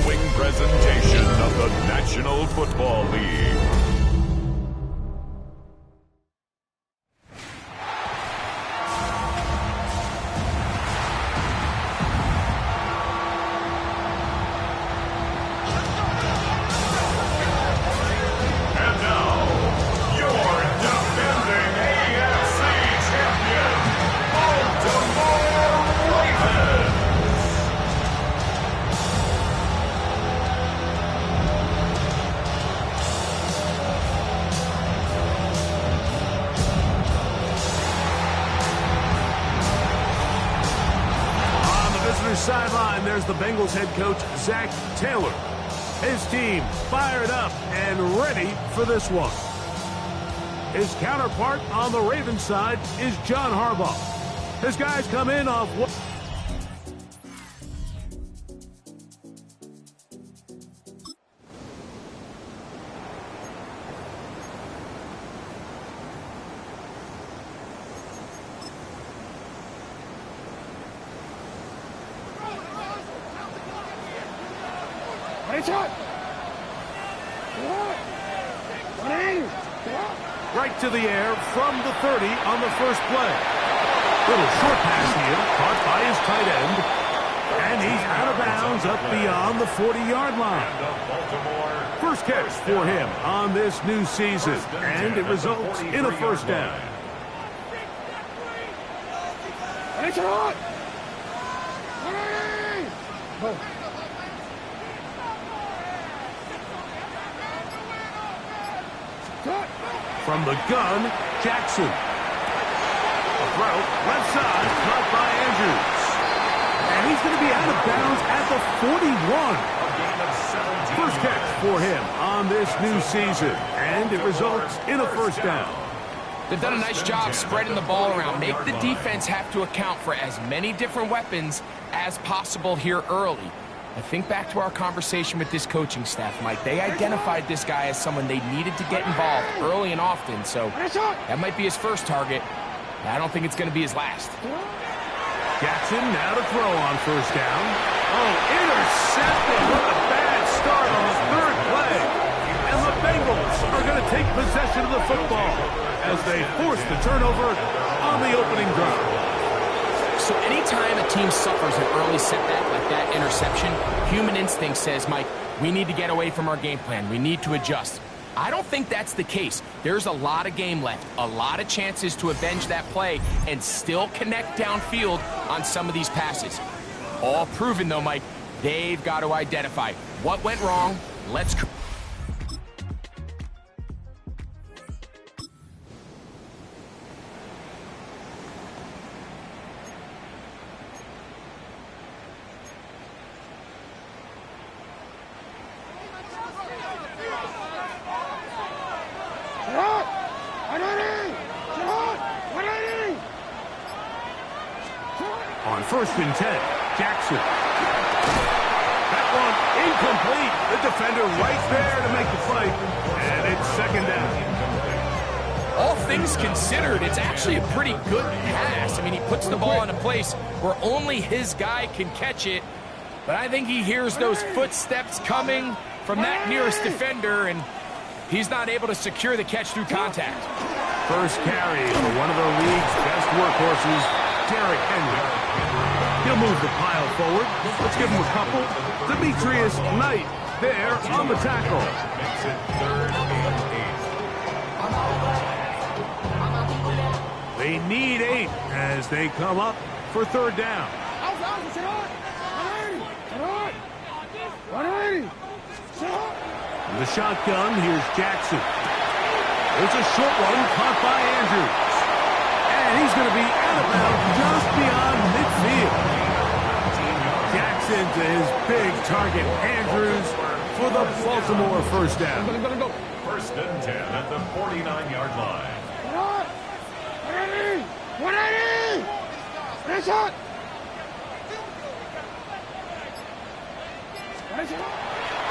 following presentation of the National Football League. Sideline, there's the Bengals head coach, Zach Taylor. His team fired up and ready for this one. His counterpart on the Ravens side is John Harbaugh. His guys come in off what? Right to the air from the 30 on the first play. Little short pass here, caught by his tight end. And he's out of bounds up beyond the 40-yard line. First catch for him on this new season. And it results in a first down. From the gun, Jackson. A throw, left side, caught by Andrews. And he's going to be out of bounds at the 41. First catch for him on this new season. And it results in a first down. They've done a nice job spreading the ball around. Make the defense have to account for as many different weapons as possible here early. I think back to our conversation with this coaching staff, Mike. They identified this guy as someone they needed to get involved early and often, so that might be his first target. I don't think it's going to be his last. Jackson now to throw on first down. Oh, intercepted with a bad start on the third play. And the Bengals are going to take possession of the football as they force the turnover on the opening drive. So anytime a team suffers an early setback like that interception, human instinct says, Mike, we need to get away from our game plan. We need to adjust. I don't think that's the case. There's a lot of game left, a lot of chances to avenge that play and still connect downfield on some of these passes. All proven, though, Mike, they've got to identify what went wrong. Let's... On first and 10, Jackson. That one incomplete. The defender right there to make the fight. And it's second down. All things considered, it's actually a pretty good pass. I mean, he puts the ball in a place where only his guy can catch it. But I think he hears those footsteps coming from that nearest defender, and he's not able to secure the catch through contact. First carry for one of the league's best workhorses, Derrick Henry. He'll move the pile forward. Let's give him a couple. Demetrius Knight there on the tackle. They need 8 as they come up for third down. In the shotgun, here's Jackson. There's a short one caught by Andrews. And he's going to be out of bounds just beyond midfield. Jackson to his big target, Andrews, for the Baltimore first down. First and 10 at the 49-yard line.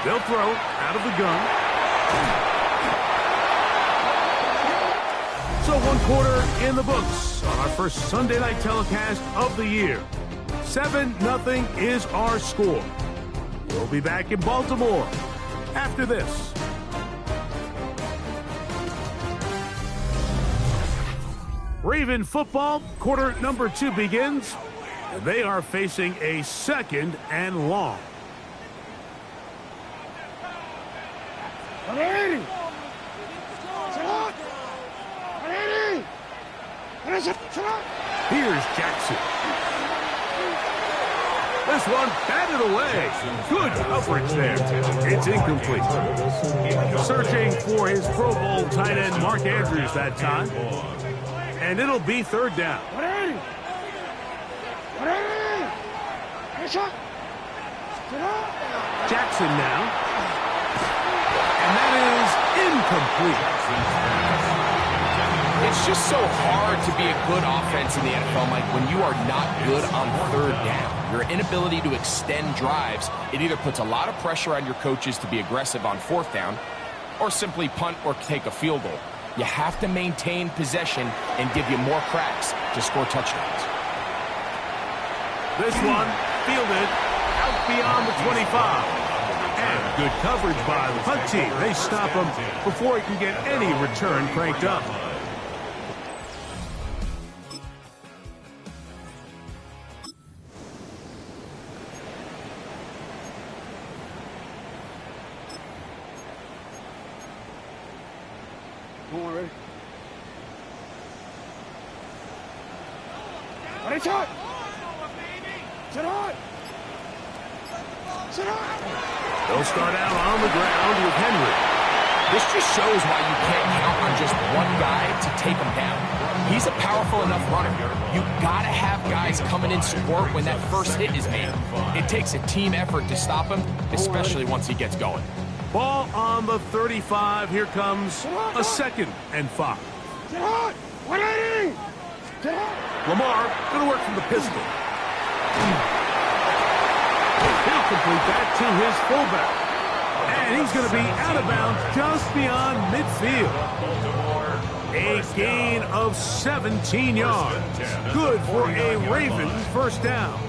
They'll throw out of the gun. So one quarter in the books on our first Sunday night telecast of the year. 7-0 is our score. We'll be back in Baltimore after this. Raven football, quarter number 2 begins. And they are facing a 2nd and long. Here's Jackson. This one batted away. Good coverage there. It's incomplete. Searching for his Pro Bowl tight end Mark Andrews that time. And it'll be 3rd down. Jackson now. And that is incomplete. It's just so hard to be a good offense in the NFL, Mike, when you are not good on 3rd down. Your inability to extend drives, it either puts a lot of pressure on your coaches to be aggressive on 4th down or simply punt or take a field goal. You have to maintain possession and give you more cracks to score touchdowns. This one fielded out beyond the 25. And good coverage by the punt team. They stop him before he can get any return cranked up. They'll start out on the ground with Henry. This just shows why you can't count on just one guy to take him down. He's a powerful enough runner. You gotta have guys coming in support when that first hit is made. It takes a team effort to stop him, especially once he gets going. Ball on the 35. Here comes a 2nd and 5. Lamar gonna work from the pistol. He'll complete that to his fullback. And he's going to be out of bounds just beyond midfield. A gain of 17 yards. Good for a Ravens 1st down.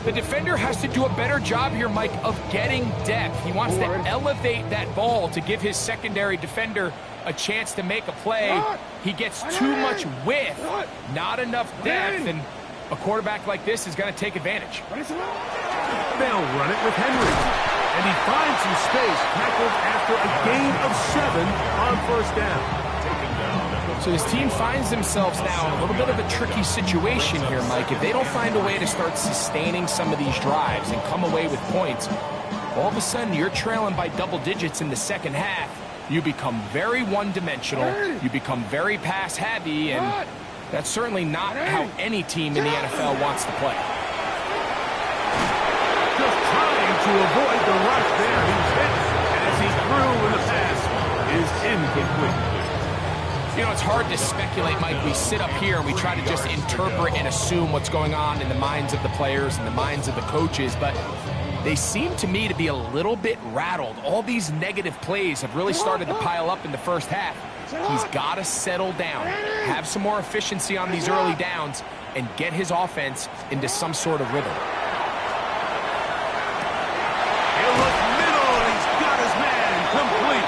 The defender has to do a better job here, Mike, of getting depth. He wants to elevate that ball to give his secondary defender a chance to make a play. He gets too much width, not enough depth, and a quarterback like this is going to take advantage. They'll run it with Henry. And he finds some space, tackled after a gain of 7 on 1st down. So his team finds themselves now in a little bit of a tricky situation here, Mike. If they don't find a way to start sustaining some of these drives and come away with points, all of a sudden you're trailing by double digits in the 2nd half. You become very one-dimensional. You become very pass-heavy, and that's certainly not how any team in the NFL wants to play. Just trying to avoid the rush there. He's hit as he threw in the pass is incomplete. You know, it's hard to speculate, Mike. We sit up here and we try to just interpret and assume what's going on in the minds of the players and the minds of the coaches, but they seem to me to be a little bit rattled. All these negative plays have really started to pile up in the 1st half. He's got to settle down, have some more efficiency on these early downs, and get his offense into some sort of rhythm. He'll look middle, and he's got his man complete.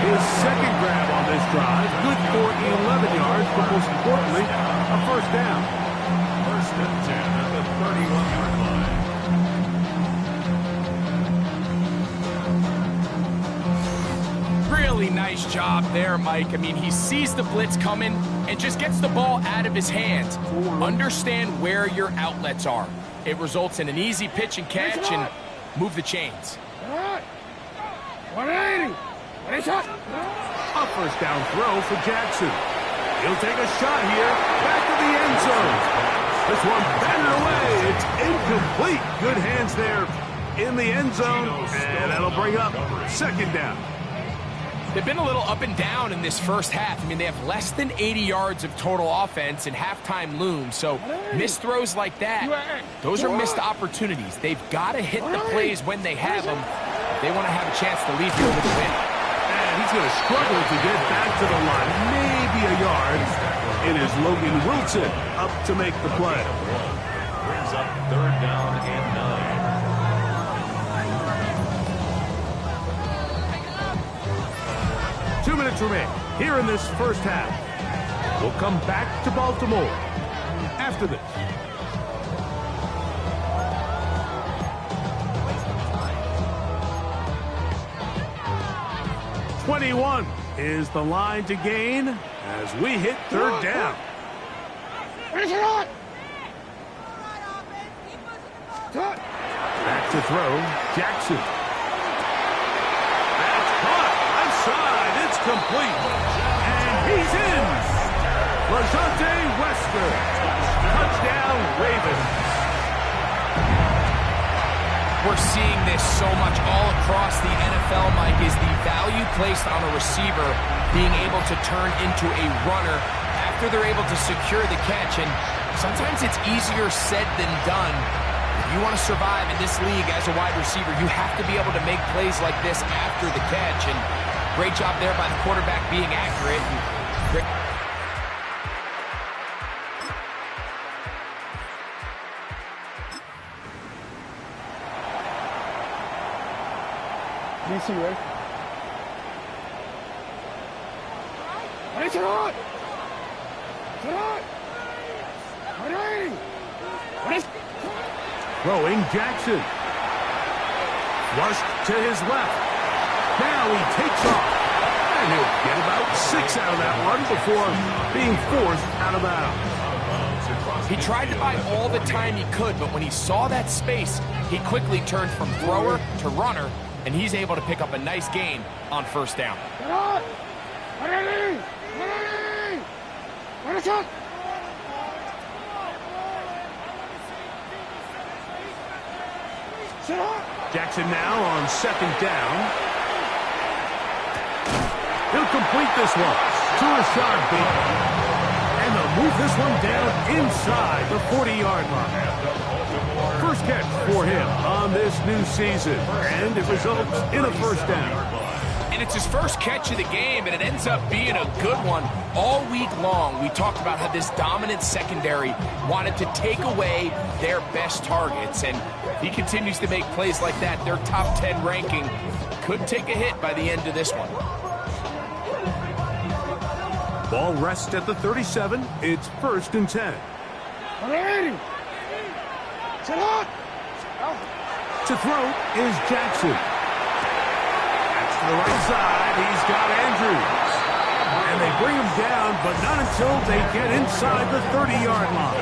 His 2nd grab on this drive, good for 11 yards, but most importantly, a 1st down. 1st and 10 at the 31-yard line. Really nice job there, Mike. I mean, he sees the blitz coming and just gets the ball out of his hands. Understand where your outlets are. It results in an easy pitch and catch and move the chains. A 1st down throw for Jackson. He'll take a shot here, back to the end zone. This one batted away. It's incomplete. Good hands there in the end zone, and that'll bring up 2nd down. They've been a little up and down in this 1st half. I mean, they have less than 80 yards of total offense and halftime looms. So missed throws like that, those are missed opportunities. They've got to hit the plays when they have them if they want to have a chance to leave here with a win. And he's going to struggle to get back to the line. Maybe a yard. It is Logan Wilson up to make the play. Brings up 3rd down and 9. minutes remain here in this first half. We'll come back to Baltimore after this. "21 is the line to gain as we hit third down. Back to throw, Jackson. That's caught. Outside, it's complete. And he's in. LaJohntay Wester. Touchdown, Ravens. We're seeing this so much all across the NFL, Mike, is the value placed on a receiver being able to turn into a runner after they're able to secure the catch. And sometimes it's easier said than done. If you want to survive in this league as a wide receiver, you have to be able to make plays like this after the catch. And great job there by the quarterback being accurate. DC, right? What is it on? What is Throwing Jackson. Flushed to his left. Now he takes off. And he'll get about 6 out of that run before being forced out of bounds. He tried to buy all the time he could, but when he saw that space, he quickly turned from thrower to runner, and he's able to pick up a nice gain on first down. Jackson now on second down. He'll complete this one to Rashad Bateman. And they'll move this one down inside the 40-yard line. First catch for him on this new season, and it results in a first down. And it's his first catch of the game, and it ends up being a good one. All week long, we talked about how this dominant secondary wanted to take away their best targets, and he continues to make plays like that. Their top 10 ranking could take a hit by the end of this one. Ball rests at the 37. It's 1st and 10. To throw is Jackson. That's to the right side. He's got Andrews. And they bring him down, but not until they get inside the 30-yard line.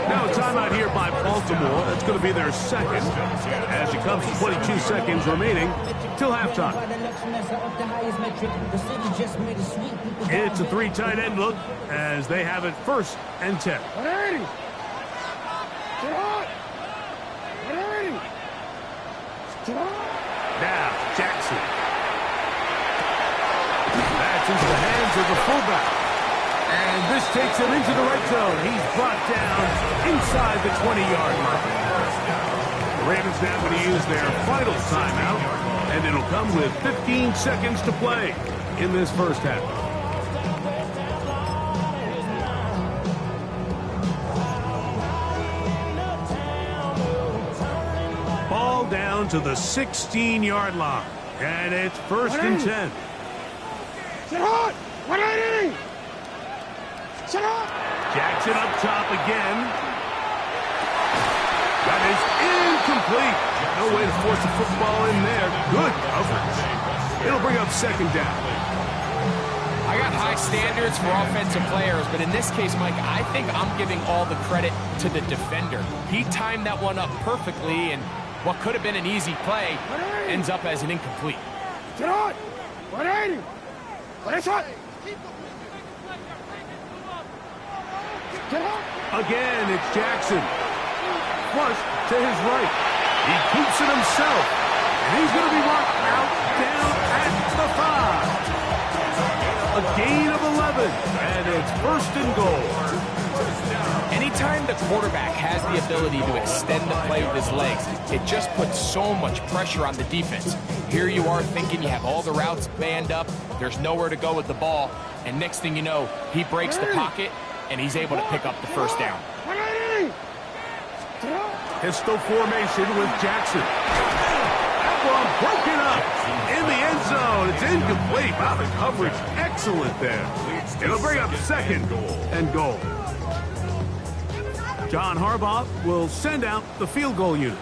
Now a timeout here by Baltimore. That's going to be their second as it comes to 22 seconds remaining till halftime. It's a 3 tight end look as they have it 1st and 10. Now Jackson. That's into the hands of the fullback. And this takes him into the red zone. He's brought down inside the 20-yard line. The Ravens now going to use their final timeout, and it'll come with 15 seconds to play in this first half. Ball down to the 16-yard line, and it's 1st and 10. Jackson up top again. That is incomplete. No way to force the football in there. Good coverage. It'll bring up 2nd down. I got high standards for offensive players, but in this case, Mike, I think I'm giving all the credit to the defender. He timed that one up perfectly, and what could have been an easy play ends up as an incomplete. Again, it's Jackson. Flush to his right. He keeps it himself. And he's going to be marked out down at the 5. A gain of 11. And it's 1st and goal. Anytime the quarterback has the ability to extend the play with his legs, it just puts so much pressure on the defense. Here you are thinking you have all the routes banned up, there's nowhere to go with the ball, and next thing you know, he breaks the pocket, and he's able to pick up the first down. Pistol formation with Jackson. one broken up in the end zone. It's incomplete. Wow, the coverage excellent there. It'll bring up second and goal. John Harbaugh will send out the field goal unit.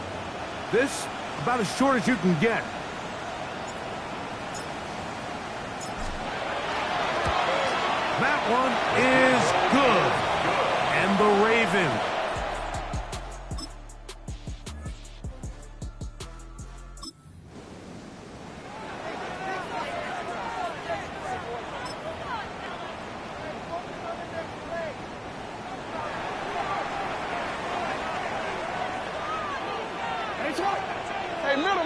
This about as short as you can get. That one is good. And the Ravens. Hey, middle.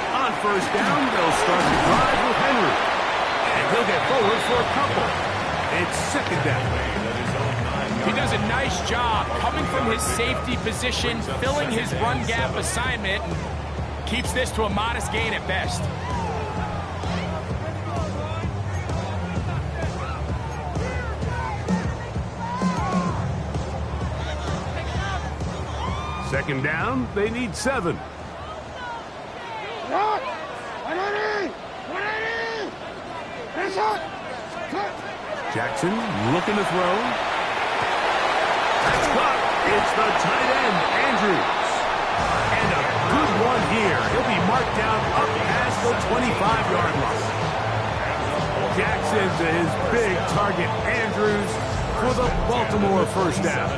On first down, they'll start the drive with Henry. And he'll get forward for a couple. It's second down. He does a nice job coming from his safety position, filling his run gap assignment, and keeps this to a modest gain at best. Second down, they need 7. Jackson looking to throw. That's caught. It's the tight end, Andrews. And a good one here. He'll be marked down up past the 25-yard line. Jackson to his big target, Andrews, for the Baltimore first down.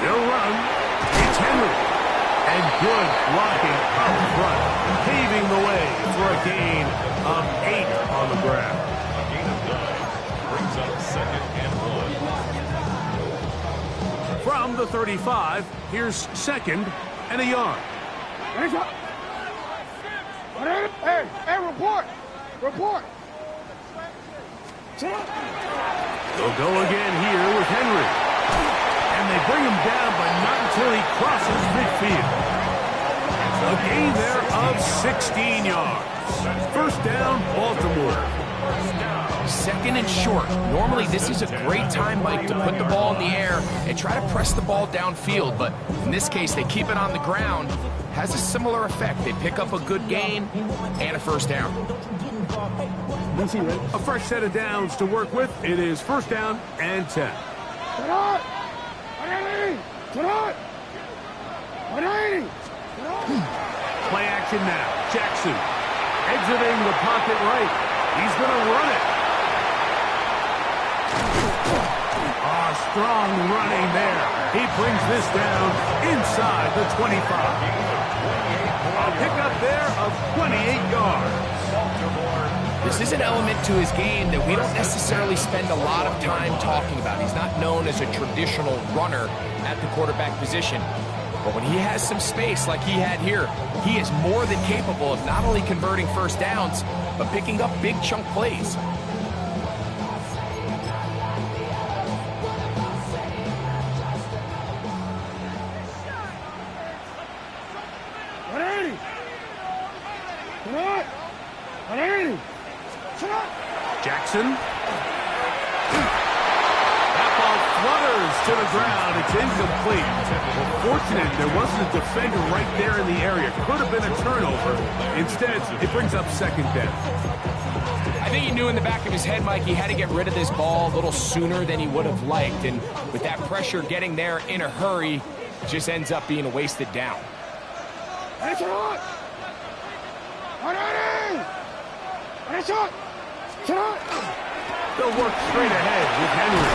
They'll run. It's Henry. And good blocking up front, paving the way for a gain of 8 on the ground. A gain of 9 brings up second and 1. From the 35, here's second and a yard. Hey, report. They'll go again here with Henry. And they bring him down, but not until he crosses midfield. A gain there of 16 yards. First down, Baltimore. Second and short. Normally, this is a great time, Mike, to put the ball in the air and try to press the ball downfield. But in this case, they keep it on the ground. Has a similar effect. They pick up a good gain and a first down. A fresh set of downs to work with. It is first down and 10. Play action now. Jackson exiting the pocket right. He's going to run it. Strong running there. He brings this down inside the 25. A pickup there of 28 yards. This is an element to his game that we don't necessarily spend a lot of time talking about. He's not known as a traditional runner at the quarterback position. But when he has some space like he had here, he is more than capable of not only converting first downs, but picking up big chunk plays. Jackson. That ball flutters to the ground. It's incomplete. Well, fortunate there wasn't a defender right there in the area. Could have been a turnover. Instead, it brings up second down. I think he knew in the back of his head, Mike, he had to get rid of this ball a little sooner than he would have liked. And with that pressure getting there in a hurry, it just ends up being a wasted down. They'll work straight ahead with Henry.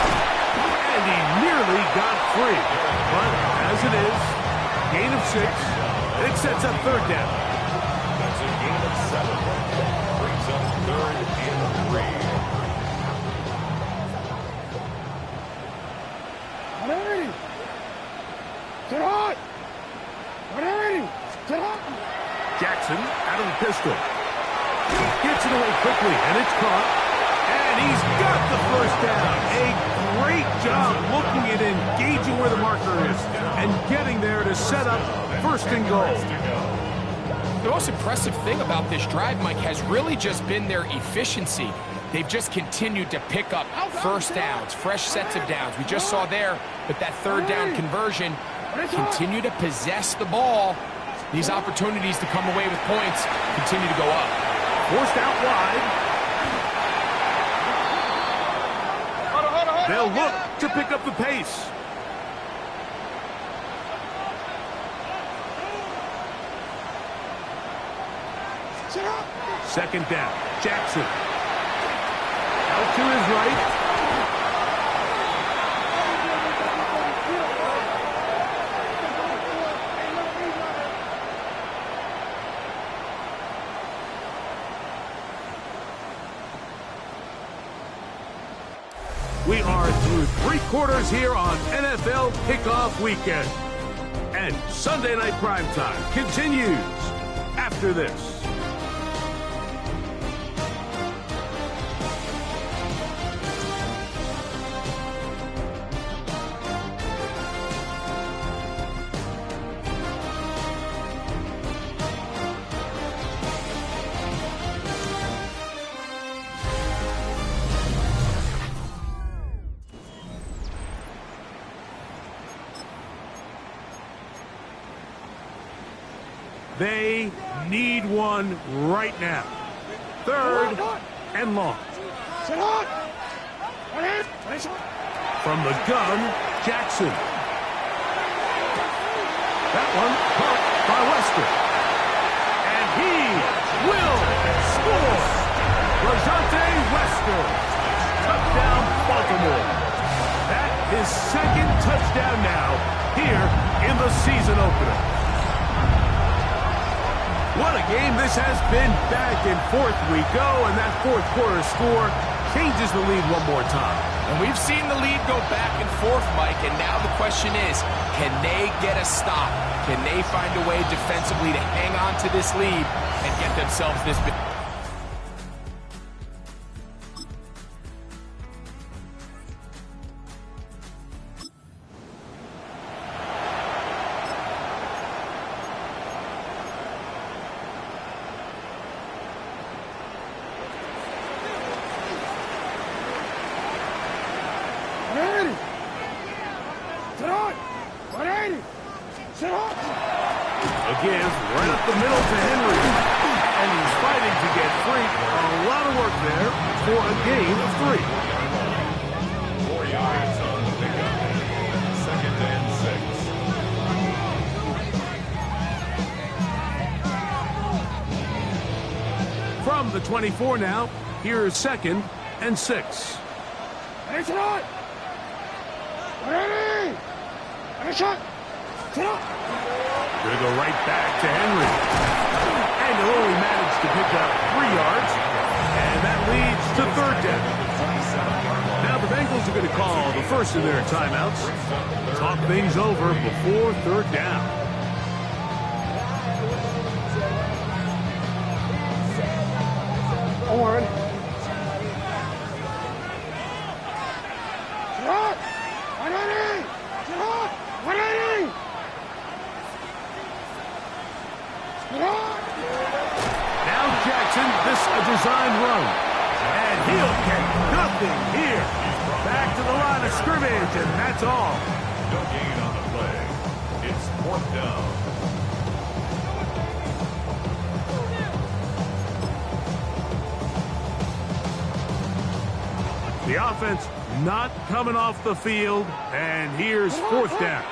And he nearly got free. But as it is, gain of 6. It sets up third down. That's a gain of 7. Brings up third and 3. Jackson out of the pistol. Gets it away quickly, and it's caught. And he's got the first down. A great job looking at engaging where the marker is and getting there to set up first and goal. The most impressive thing about this drive, Mike, has really just been their efficiency. They've just continued to pick up first downs, fresh sets of downs. We just saw there with that third down conversion, continue to possess the ball. These opportunities to come away with points continue to go up. Forced out wide. They'll look to pick up the pace. Second down. Jackson. Out to his right. We are through 3 quarters here on NFL Kickoff Weekend. And Sunday Night Primetime continues after this. They need one right now. Third and long. From the gun, Jackson. That one caught by Wester. And he will score. Rajante Wester. Touchdown, Baltimore. That is second touchdown now here in the season opener. What a game this has been. Back and forth we go, and that fourth quarter score changes the lead one more time. And we've seen the lead go back and forth, Mike, and now the question is, can they get a stop? Can they find a way defensively to hang on to this lead and get themselves this big? Again, right up the middle to Henry. And he's fighting to get free. A lot of work there for a gain of 3. 4 yards on the pickup. Second and 6. From the 24 now, here's second and 6. Gonna go right back to Henry. And he'll only manage to pick up 3 yards. And that leads to third down. Now the Bengals are going to call the first of their timeouts. Talk things over before third down. Warren. Now Jackson, this a designed run. And he'll get nothing here. Back to the line of scrimmage, and that's all. No gain on the play. It's 4th down. The offense not coming off the field, and here's 4th down.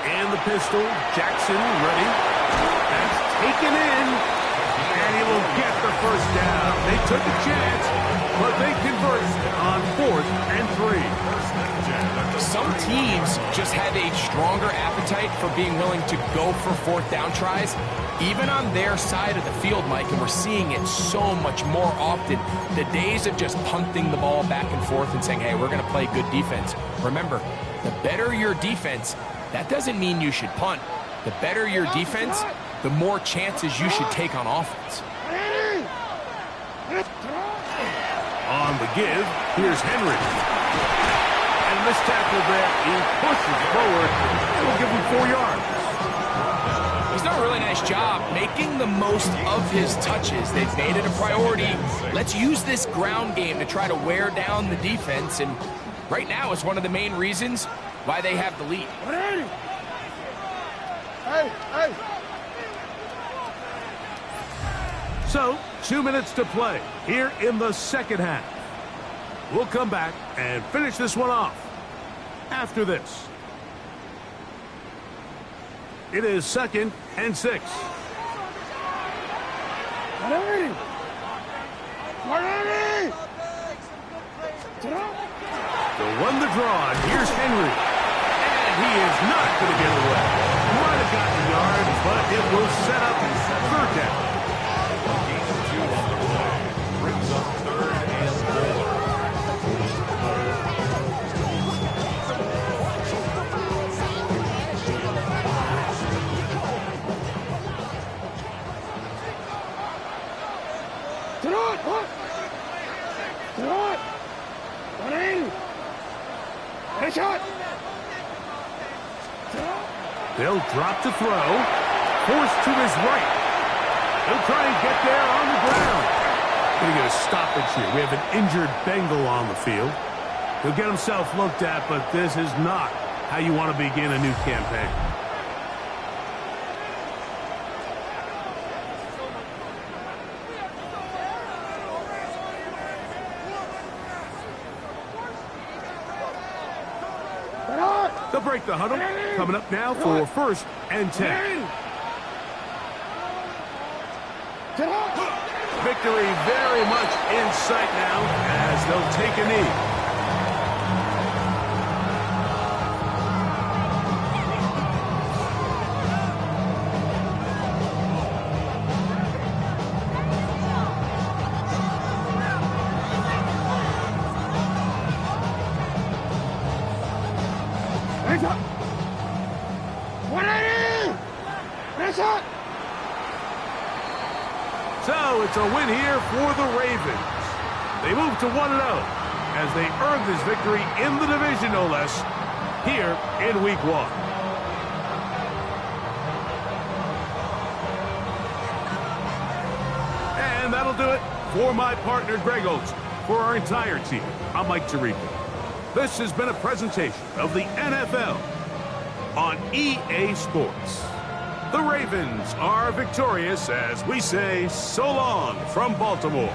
And the pistol, Jackson ready. That's taken in, and he will get the first down. They took a chance, but they converted on 4th and 3. Some teams just have a stronger appetite for being willing to go for 4th down tries, even on their side of the field, Mike, and we're seeing it so much more often. The days of just punting the ball back and forth and saying, hey, we're going to play good defense. Remember, the better your defense, That doesn't mean you should punt. The better your defense, the more chances you should take on offense. On the give, here's Henry. And this tackle there, he pushes forward. It will give him 4 yards. He's done a really nice job making the most of his touches. They've made it a priority. Let's use this ground game to try to wear down the defense, and right now it's one of the main reasons why they have the lead. Hey. So, 2 minutes to play here in the second half. We'll come back and finish this one off after this. It is 2nd and 6. They'll run the draw, and here's Henry. And he is not going to get away. Might have gotten yards, but it will set up 3rd down. Gain of 2 on the play. Brings up 3rd and 4. They'll drop to throw. Forced to his right. He'll try and get there on the ground. Going to get a stoppage here. We have an injured Bengal on the field. He'll get himself looked at, but this is not how you want to begin a new campaign. They'll break the huddle. Coming up now for 1st and 10. Victory very much in sight now as they'll take a knee. So it's a win here for the Ravens. They move to 1-0 as they earn this victory in the division, no less, here in Week 1. And that'll do it for my partner, Greg Olson. For our entire team, I'm Mike Tirico. This has been a presentation of the NFL on EA Sports. The Ravens are victorious as we say so long from Baltimore.